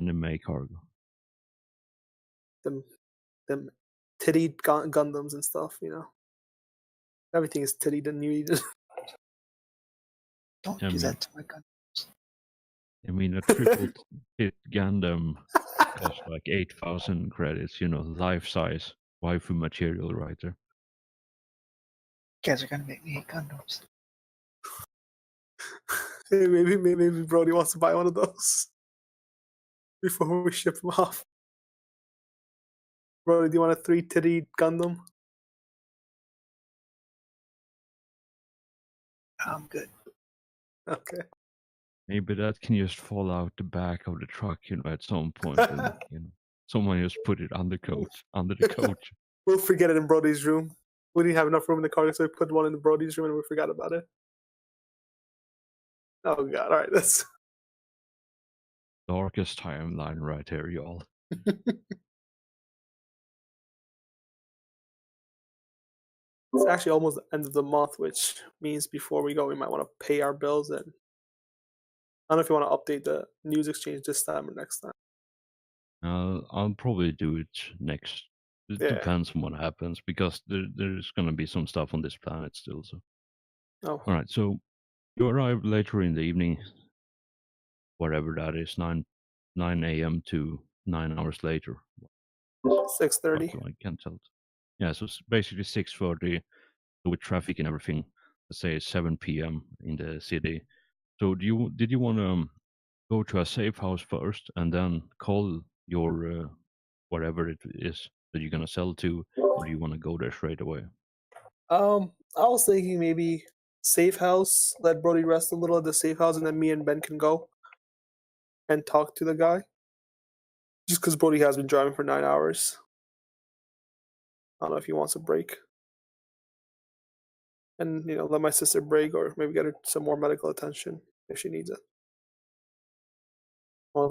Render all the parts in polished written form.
in the May cargo? Them them titty Gundams and stuff, you know. Everything is tittied and needed. Don't I do mean, that to my gun. a triple tit Gundam costs like 8,000 credits. Life size waifu material right there. You guys are gonna make me hate condoms. Hey, maybe Brody wants to buy one of those before we ship them off. Brody, do you want a 3-titty Gundam? I'm good. Okay. Maybe that can just fall out the back of the truck, at some point, and someone just put it under the coach. We'll forget it in Brody's room. We didn't have enough room in the car, so we put one in Brody's room and we forgot about it. Oh god! All right, that's Darkest timeline right here, y'all. It's actually almost the end of the month, which means before we go, we might want to pay our bills. And I don't know if you want to update the news exchange this time or next time. I'll probably do it next. It Yeah. depends on what happens, because there's going to be some stuff on this planet still. So, Oh, all right. So you arrive later in the evening, whatever that is, 9 a.m. to 9 hours later. 6:30. I can't tell. Yeah, so it's basically 6:30 with traffic and everything. Let's say it's 7 p.m. in the city. So did you want to go to a safe house first and then call your whatever it is that you're gonna sell to, or do you want to go there straight away? I was thinking maybe safe house. Let Brody rest a little at the safe house, and then me and Ben can go and talk to the guy. Just because Brody has been driving for 9 hours. I don't know if he wants a break. And, let my sister break, or maybe get her some more medical attention if she needs it. Or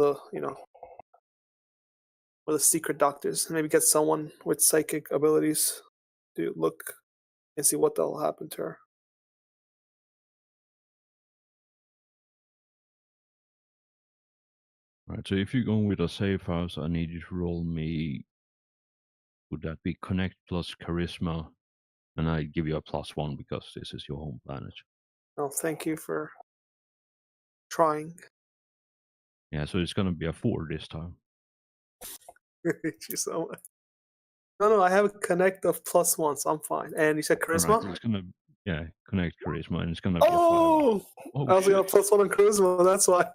the secret doctors. Maybe get someone with psychic abilities to look and see what will happen to her. Right. So if you're going with a safe house, I need you to roll me. Would that be connect plus charisma? And I give you a +1 because this is your home planet. Oh, thank you for trying. Yeah, so it's gonna be a 4 this time. Thank you so much. No, I have a connect of +1, so I'm fine. And you said charisma? All right, it's gonna connect charisma, and it's gonna be a 5. Oh, I also got a +1 on charisma. That's why.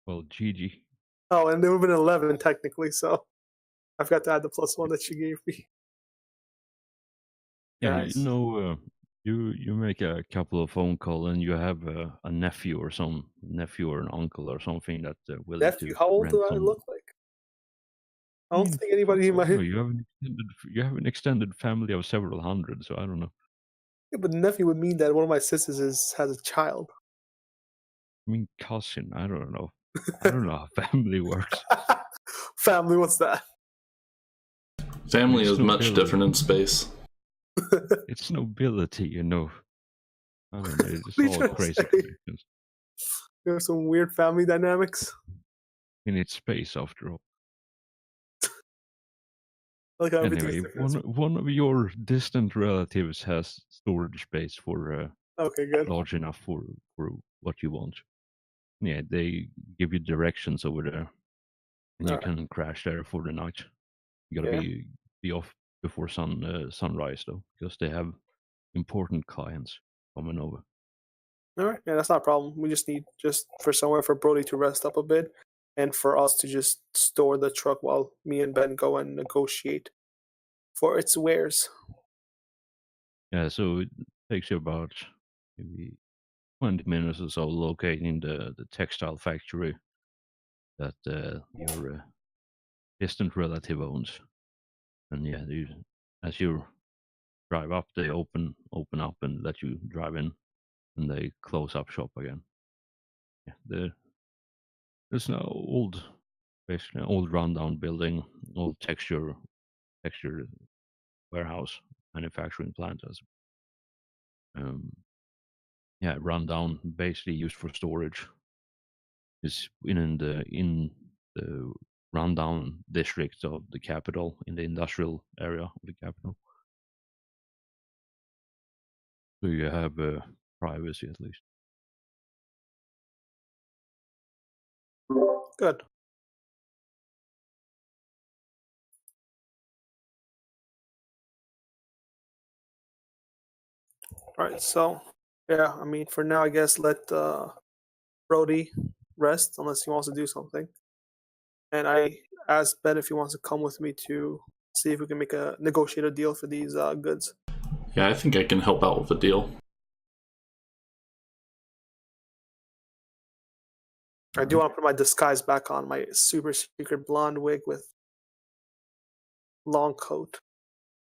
Well, GG. Oh, and it would have been 11 technically, so I forgot to add the +1 that you gave me. Yeah, Nice. you make a couple of phone calls, and you have a nephew or an uncle or something that willing Nephew, to how old rent do I some. look like? I don't think anybody in my. You have an extended family of several hundred, so I don't know. Yeah, but nephew would mean that one of my sisters has a child. I mean, cousin. I don't know. I don't know how family works. Family, what's that? Family is much nobility. different in space. It's nobility, I don't know. It's What are you all trying to crazy say? connections. There's some weird family dynamics. And it's space after all. I like how Anyway, everything's different. one of your distant relatives has storage space for Okay, good. large enough for what you want. Yeah, they give you directions over there, and you can crash there for the night. You gotta be off before sunrise though, because they have important clients coming over. All right, yeah, that's not a problem. We just need for somewhere for Brody to rest up a bit, and for us to just store the truck while me and Ben go and negotiate for its wares. Yeah, so it takes you about maybe 20 minutes or so locating the textile factory that your distant relative owns. And yeah, as you drive up, they open up and let you drive in, and they close up shop again. Yeah, there's an basically an old rundown building, old texture warehouse manufacturing plant. Rundown, basically used for storage. Is in the rundown district of the capital in the industrial area of the capital. So you have privacy at least. Good. All right. So, yeah, I mean, for now, I guess let Brody rest unless he wants to do something. And I asked Ben if he wants to come with me to see if we can negotiate a deal for these goods. Yeah, I think I can help out with a deal. I do want to put my disguise back on, my super secret blonde wig with long coat.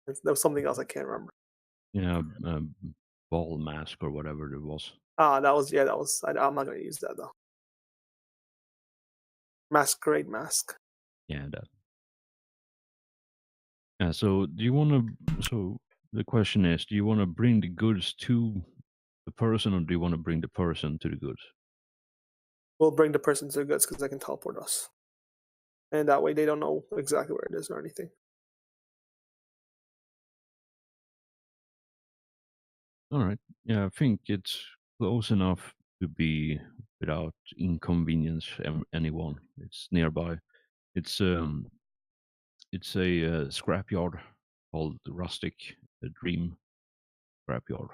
There was something else I can't remember. Yeah, ball mask or whatever it was. That was. I'm not going to use that though. Masquerade mask. Yeah, that. Yeah. So do you want to? So the question is, do you want to bring the goods to the person, or do you want to bring the person to the goods? We'll bring the person to the goods because they can teleport us, and that way they don't know exactly where it is or anything. All right. Yeah, I think it's close enough to be without inconvenience anyone. It's nearby. It's a scrapyard called Rustic Dream Scrapyard,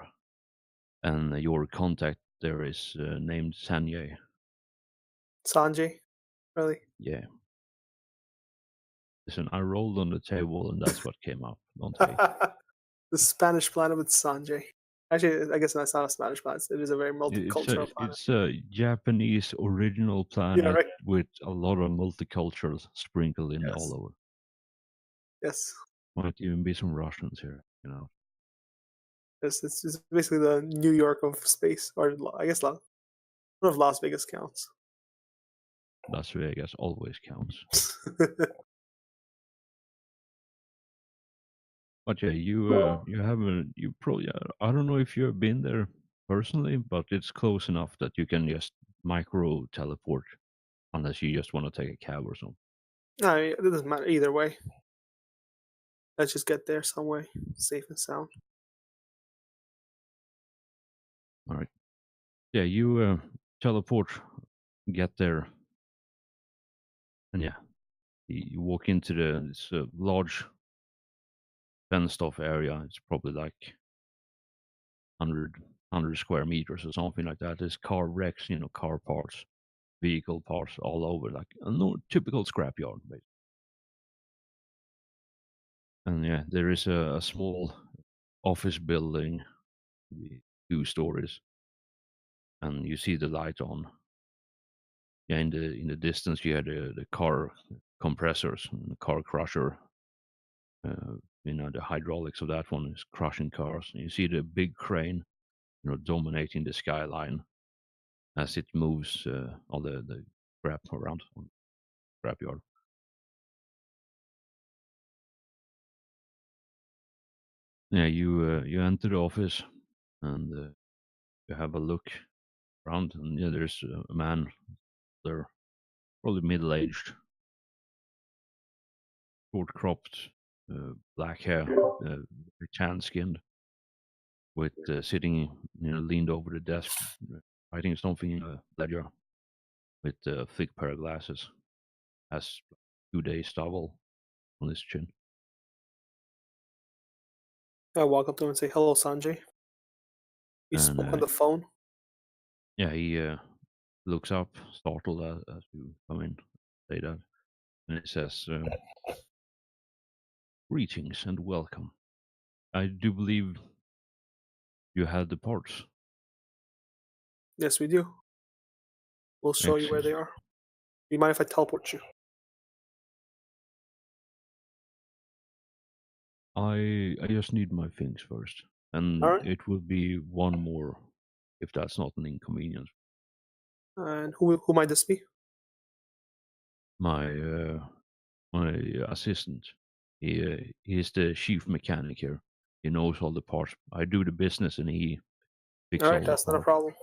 and your contact there is named Sanjay. Sanjay, really? Yeah. Listen, I rolled on the table and that's what came up. Don't hate. The Spanish planet with Sanjay. Actually, I guess that's not a Spanish planet. It is a very multicultural planet. It's a Japanese original planet right. with a lot of multicultural sprinkled in Yes. all over. Yes. Might even be some Russians here, you know. It's basically the New York of space, or I guess one of Las Vegas counts. Las Vegas always counts. But yeah, you haven't you probably I don't know if you've been there personally, but it's close enough that you can just micro teleport unless you just want to take a cab or something. No, it doesn't matter either way. Let's just get there some way, safe and sound. All right. Yeah, you teleport, get there, and yeah, you walk into this large fenced off area. It's probably like 100 square meters or something like that. There's car wrecks, car parts, vehicle parts all over, like a typical scrapyard, basically. And yeah, there is a small office building, maybe 2 stories, and you see the light on. Yeah, in the distance, you had the car compressors and the car crusher. The hydraulics of that one is crushing cars. And you see the big crane, dominating the skyline as it moves all the scrap around on the scrapyard. Yeah, you enter the office and you have a look around, and yeah, there's a man there, probably middle aged, short cropped, black hair, tan skinned, with sitting, leaned over the desk, writing something in a ledger, with a thick pair of glasses, has 2 days towel on his chin. I walk up to him and say, "Hello, Sanjay. You And spoke on the phone." yeah, he looks up, startled as you come in, say that, and it says, "Greetings and welcome. I do believe you had the parts." Yes, we do. We'll show you where they are. Do you mind if I teleport you? I just need my things first, and All right. it will be one more if that's not an inconvenience. And who might this be? My assistant. He's the chief mechanic here. He knows all the parts. I do the business, and he fixes All all right, the that's not a parts. problem.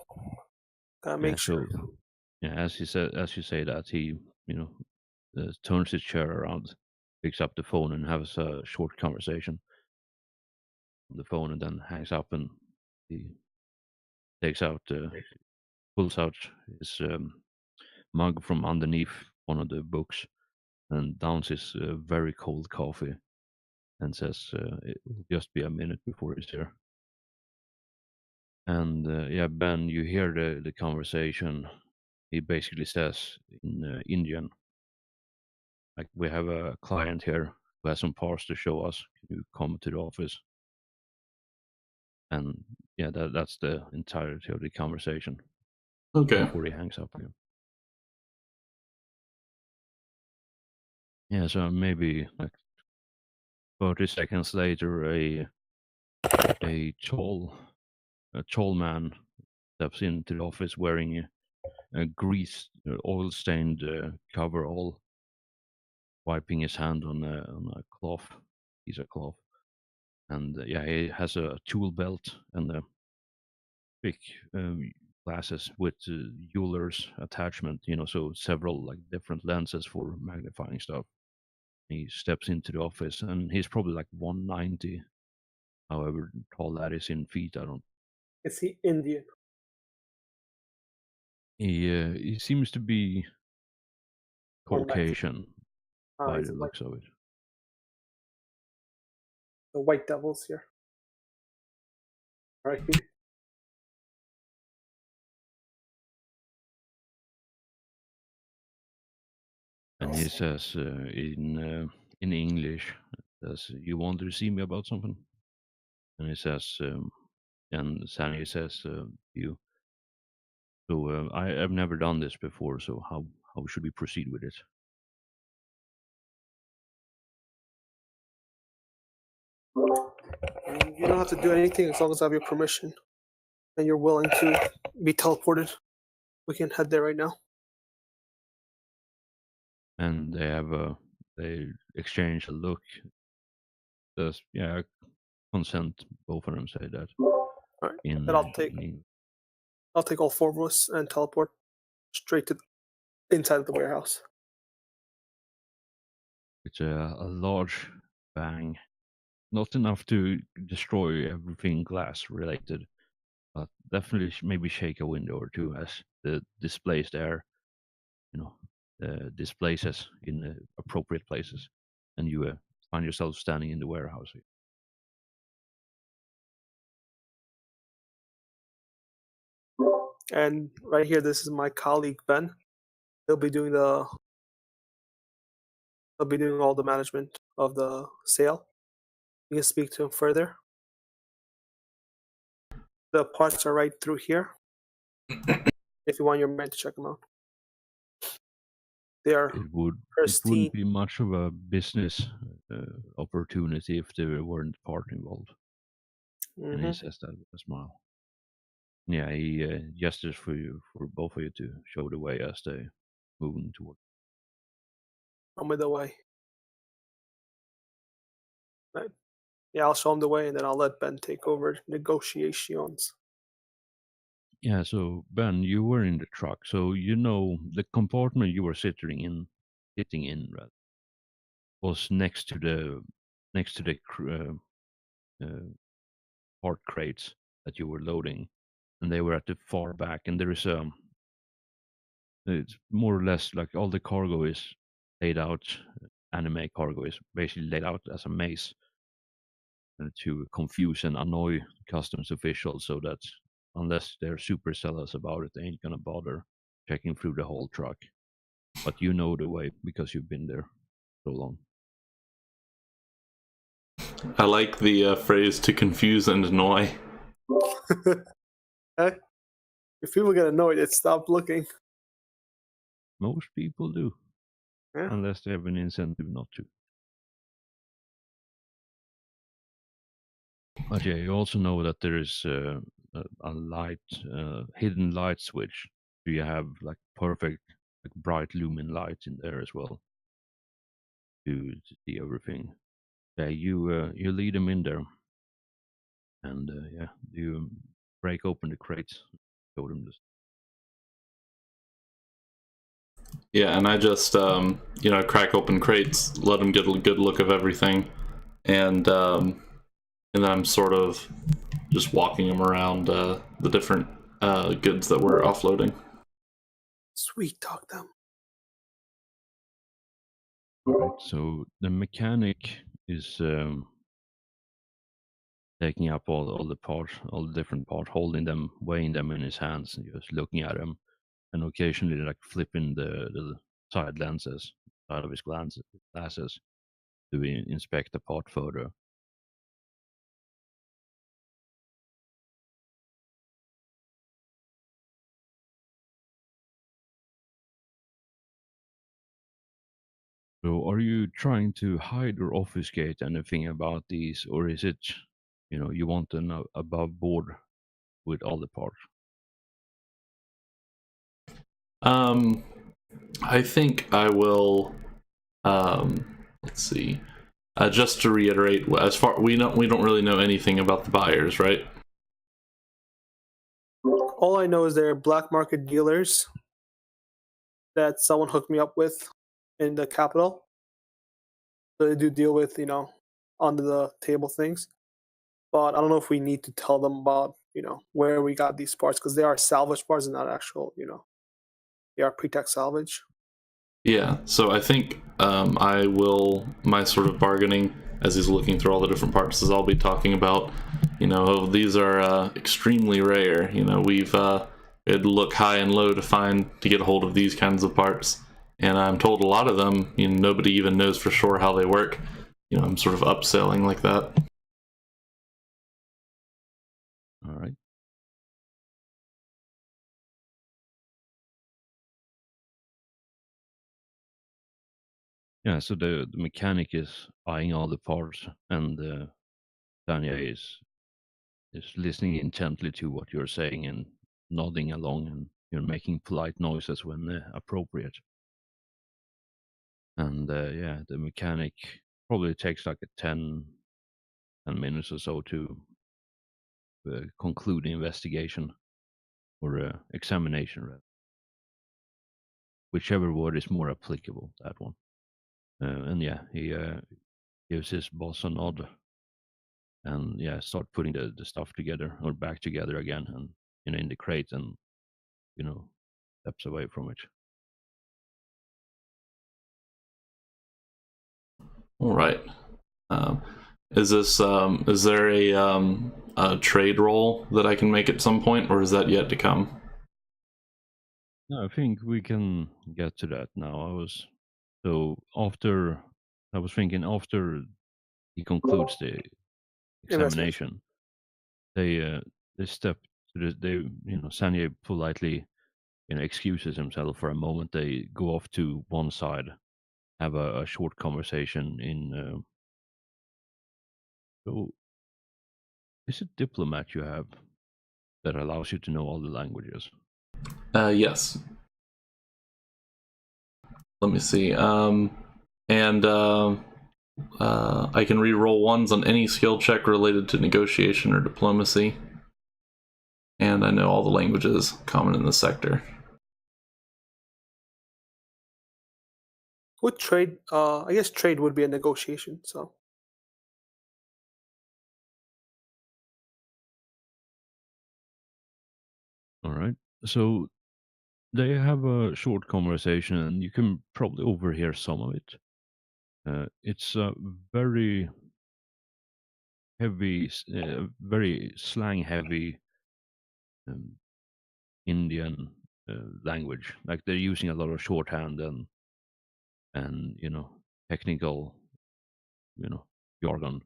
Gotta Yeah, make sure. so yeah, as you say that he, turns his chair around, picks up the phone, and has a short conversation on the phone, and then hangs up. And he takes out, pulls out his mug from underneath one of the books and downs his very cold coffee and says, "It will just be a minute before he's here." And yeah, Ben, you hear the conversation. He basically says in Indian, like, "We have a client here who has some parts to show us. Can you come to the office?" And yeah, that's the entirety of the conversation Okay. before he hangs up again. Yeah, so maybe like 30 seconds later, a tall man steps into the office wearing a greased, oil-stained coverall, wiping his hand on a cloth, piece of cloth, and yeah, he has a tool belt and a big glasses with jeweler's attachment. So several like different lenses for magnifying stuff. He steps into the office, and he's probably like 190. However tall that is in feet, I don't. Is he Indian? He seems to be Or Mexican? Caucasian by He's the like looks of it. the White Devils here. All right, Pete. And he says in English, says, "You want to see me about something?" And he says, and Sandy says, "You." So I've never done this before. So how should we proceed with it? You don't have to do anything as long as I have your permission and you're willing to be teleported. We can head there right now. And they exchange a look. Does yeah consent? Both of them say that All right. in Then I'll take all four of us and teleport straight to inside of the warehouse. it's a large bang, not enough to destroy everything glass related, but definitely maybe shake a window or two as the displaced air, displaces in appropriate places, and you find yourself standing in the warehouse. And right here, this is my colleague Ben. He'll be doing all the management of the sale. You can speak to him further. The parts are right through here. If you want your men to check them out, they are It wouldn't pristine. be much of a business opportunity if there weren't part involved. And he says that with a smile. Yeah, he gestures for both of you to show the way as they moving toward. On the way. Right. Yeah, I'll show him the way, and then I'll let Ben take over negotiations. Yeah, so Ben, you were in the truck, so the compartment you were sitting in, rather, was next to the part crates that you were loading, and they were at the far back. And there is it's more or less like all the cargo is laid out. Anime cargo is basically laid out as a maze to confuse and annoy customs officials, so that unless they're super zealous about it, they ain't gonna bother checking through the whole truck. But you know the way because you've been there so long. I like the phrase "to confuse and annoy." If people get annoyed, it's stop looking. Most people do, Yeah. unless they have an incentive not to. But yeah, you also know that there is a light, hidden light switch. Do you have like perfect, like bright lumen light in there as well to see everything? Yeah, you lead them in there, and yeah, you break open the crates, show them this. Yeah, and I just crack open crates, let them get a good look of everything, and then I'm sort of just walking them around the different goods that we're offloading. Sweet, talk them. All right. So the mechanic is taking up all the parts, all the different parts, holding them, weighing them in his hands, and just looking at them, and occasionally like flipping the side lenses, side of his glasses, to inspect the part further. So, are you trying to hide or obfuscate anything about these, or is it, you want them above board with all the parts? I think I will. Let's see. Just to reiterate, as far we don't really know anything about the buyers, right? All I know is they're black market dealers that someone hooked me up with in the capital. So they do deal with, under the table things. But I don't know if we need to tell them about, where we got these parts, because they are salvage parts and not actual, they are pre-tech salvage. Yeah. So I think I will my sort of bargaining as he's looking through all the different parts is I'll be talking about, oh, these are extremely rare. We've had to look high and low to get a hold of these kinds of parts, and I'm told a lot of them, nobody even knows for sure how they work. I'm sort of upselling like that. All right. Yeah, so the mechanic is eyeing all the parts, and Tanya is listening intently to what you're saying and nodding along, and you're making polite noises when appropriate. And yeah, the mechanic probably takes like 10 minutes or so to conclude the investigation or examination, rather. Whichever word is more applicable, that one. And yeah, he gives his boss a nod, and yeah, start putting the stuff together or back together again, and in the crate, and steps away from it. All right. Is there a trade roll that I can make at some point, or is that yet to come? No, I think we can get to that now. I was thinking after he concludes the Investment. examination, they step to Sanye politely excuses himself for a moment. They go off to one side, have a short conversation in. So, is it diplomat you have that allows you to know all the languages? Yes. Let me see. And I can re-roll ones on any skill check related to negotiation or diplomacy. And I know all the languages common in the sector. With trade, I guess trade would be a negotiation. So All right. So they have a short conversation, and you can probably overhear some of it. It's a very heavy, very slang heavy um, Indian language. Like they're using a lot of shorthand and technical jargon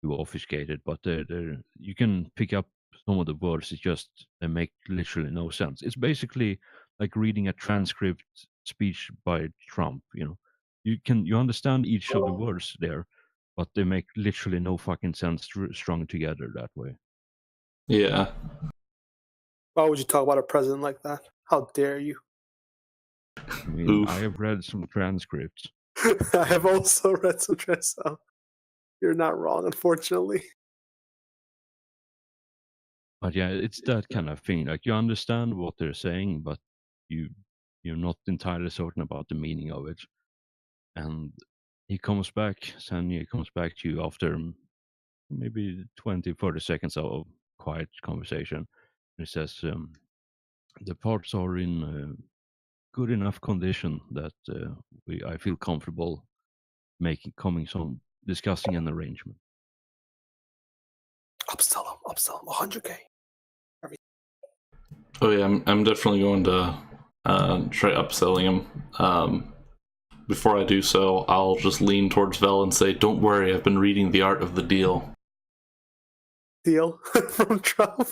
to obfuscate it. But you can pick up some of the words. It's just they make literally no sense. It's basically like reading a transcript speech by Trump. You understand each of the words there, but they make literally no fucking sense strung together that way. Yeah. why would you talk about a president like that? How dare you? I mean, Oof. I have read some transcripts. I have also read some trends, so you're not wrong, unfortunately. But yeah, it's that kind of thing. Like you understand what they're saying, but you you're not entirely certain about the meaning of it. And he comes back, Sanya comes back to you after maybe 20, 30 seconds of quiet conversation. And he says, the parts are in good enough condition that I feel comfortable discussing an arrangement. Upsell him 100K. Oh yeah, I'm definitely going to try upselling him. Before I do so, I'll just lean towards Vel and say, "Don't worry, I've been reading The Art of the Deal." Deal from Trump.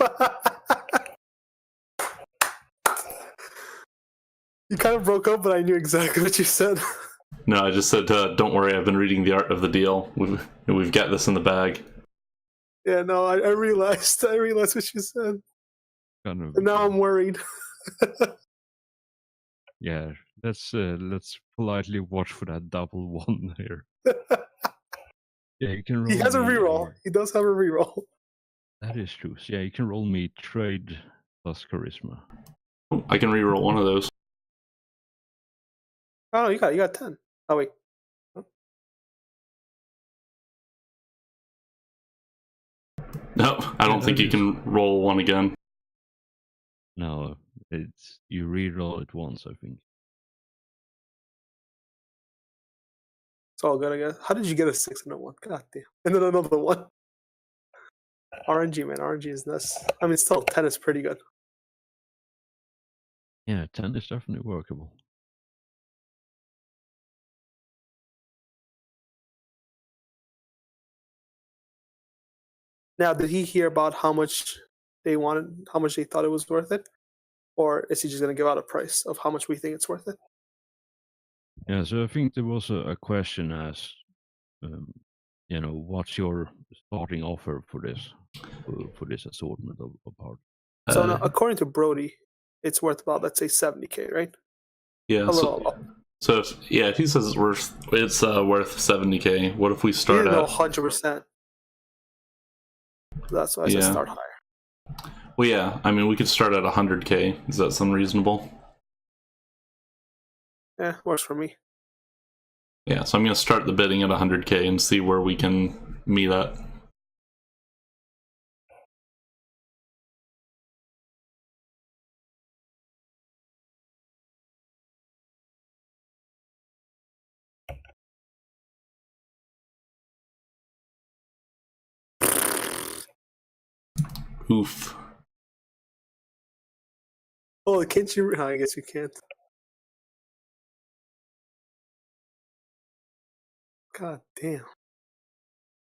You kind of broke up, but I knew exactly what you said. No, I just said, "Don't worry, I've been reading The Art of the Deal. We've got this in the bag." Yeah, no, I realized what you said. Kind of. And now I'm worried. Yeah, let's politely watch for that double one here. Yeah, you can roll. He has a me reroll. He does have a reroll. That is true. So, yeah, you can roll me trade plus charisma. Oh, I can reroll one of those. Oh, you got 10. Oh wait. No, I don't think you can roll one again. No, it's you reroll it once, I think. It's all good, I guess. How did you get a 6 and a 1? God damn. And then another one. RNG, man. RNG is nuts. I mean, still 10 is pretty good. Yeah, 10 is definitely workable. Now, did he hear about how much they wanted, how much they thought it was worth it? Or is he just going to give out a price of how much we think it's worth it? Yeah, so I think there was a question asked, what's your starting offer for this assortment of parts? So now, according to Brody, it's worth about, let's say, 70K, right? Yeah. A little up. So if he says it's worth 70K, what if we He start didn't know at 100%. That's why I said start higher. Well, yeah. I mean, we could start at 100K. Does that sound reasonable? Yeah, works for me. Yeah. So I'm going to start the bidding at 100K and see where we can meet at. Oof. Oh, can't you? I guess you can't. God damn.